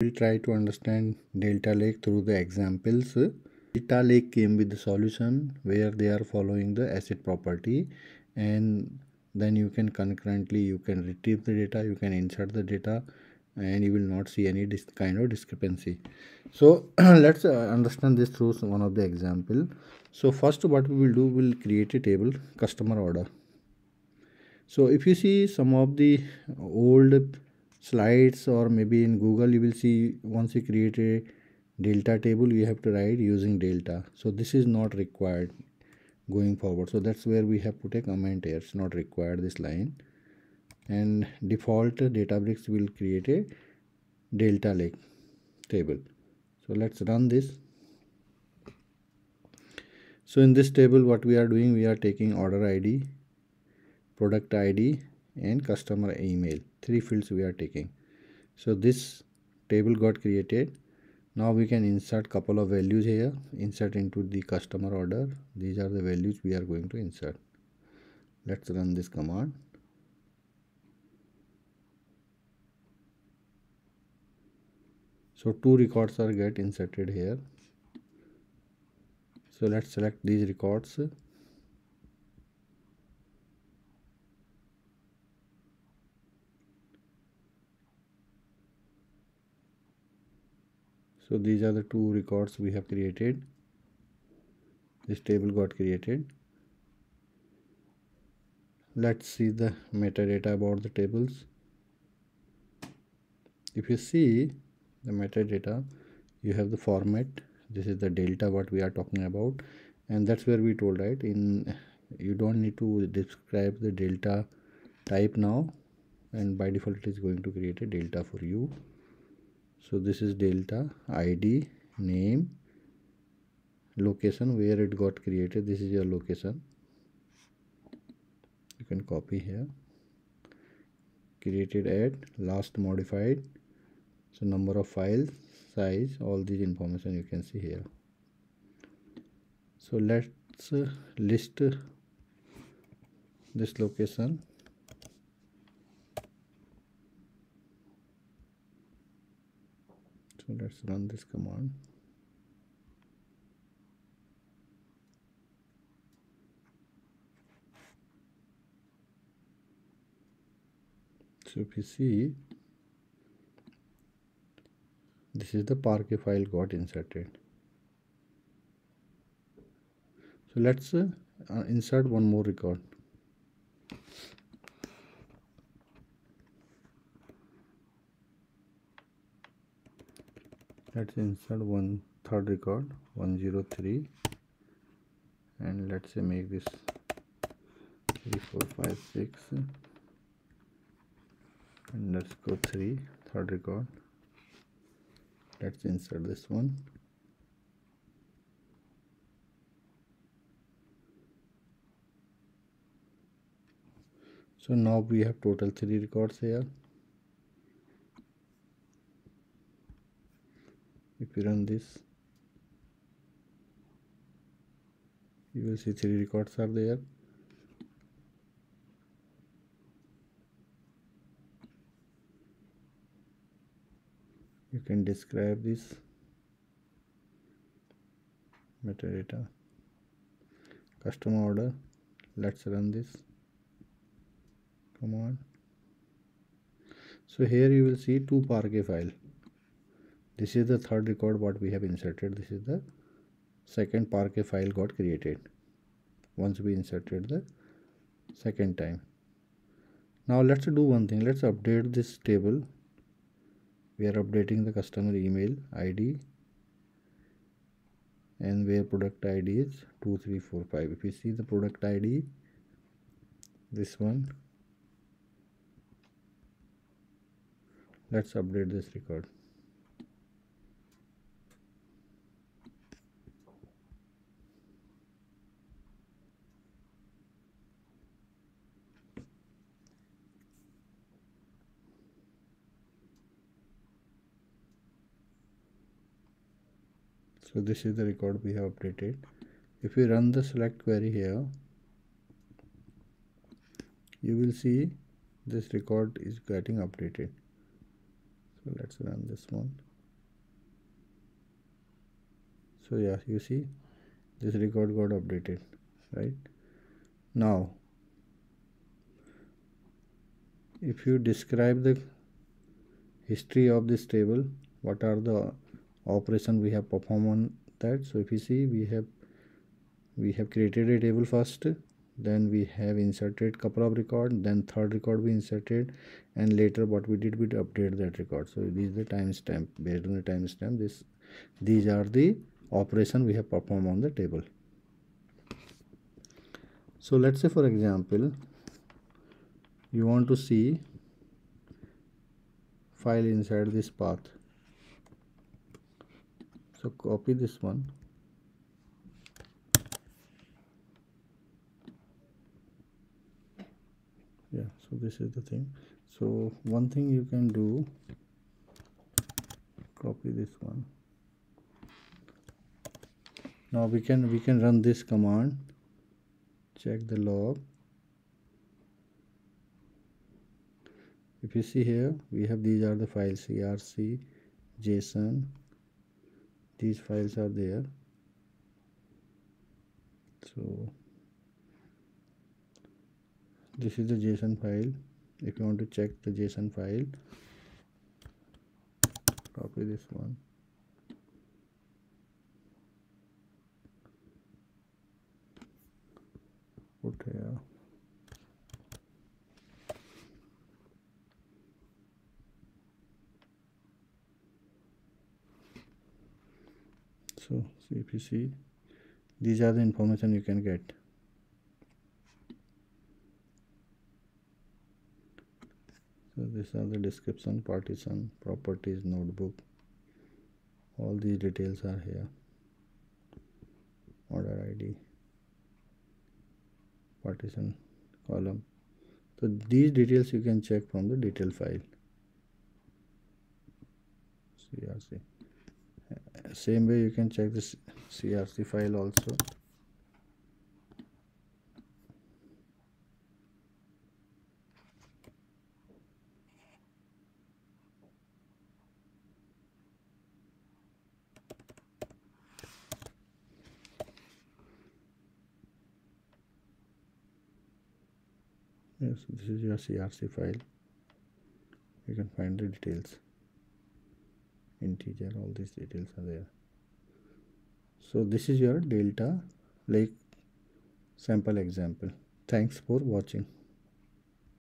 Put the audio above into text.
We'll try to understand Delta Lake through the examples. Delta Lake came with the solution where they are following the asset property, and then you can concurrently you can retrieve the data, you can insert the data, and you will not see any kind of discrepancy. So let's understand this through one of the example. So first what we will do, we'll create a table customer order. So if you see some of the old slides or maybe in Google, you will see once you create a delta table, you have to write using delta. So this is not required going forward. So that's where we have put a comment here. It's not required, this line. And default Databricks will create a delta lake table. So let's run this. So in this table, what we are doing, we are taking order ID, product ID, and customer email. 3 fields we are taking. So this table got created. Now we can insert couple of values here, insert into the customer order. These are the values we are going to insert. Let's run this command. So 2 records are get inserted here. So let's select these records. So these are the 2 records we have created. This table got created. Let's see the metadata about the tables. If you see the metadata, you have the format. This is the delta what we are talking about, and that's where we told, right, in you don't need to describe the delta type now, and by default it is going to create a delta for you. So this is delta ID, name, location where it got created. This is your location. You can copy here. Created at, last modified, so number of files, size, all these information you can see here. So let's list this location. So let's run this command. So if you see, this is the Parquet file got inserted. So let's insert one more record. Let's insert one third record, 103, and let's say make this 3 4 5 6 underscore 3, third record. Let's insert this one. So now we have total 3 records here. If you run this, you will see 3 records are there. You can describe this metadata, customer order. Let's run this command. So here you will see 2 Parquet file. This is the third record what we have inserted. This is the second Parquet file got created once we inserted the second time. Now let's do one thing. Let's update this table. We are updating the customer email ID, and where product ID is 2345. If you see the product ID, this one, let's update this record. So this is the record we have updated. If we run the select query here, you will see this record is getting updated. So let's run this one. So yeah, you see this record got updated, right? Now if you describe the history of this table, what are the operation we have performed on that. So if you see, we have created a table first, then we have inserted couple of record, then third record we inserted, and later what we did, we update that record. So this is the timestamp. Based on the timestamp, these are the operation we have performed on the table. So let's say, for example, you want to see file inside this path. So copy this one, yeah. So this is the thing. So one thing you can do, copy this one. Now we can run this command, check the log. If you see here, we have, these are the files, crc, json, these files are there. So this is the json file. If you want to check the json file, copy this one, put here. So if you see, these are the information you can get. So these are the description, partition, properties, notebook, all these details are here. Order ID, partition, column. So these details you can check from the detail file, crc. Same way you can check this crc file also. Yes, this is your crc file. You can find the details, integer, all these details are there. So this is your Delta Lake sample example. Thanks for watching.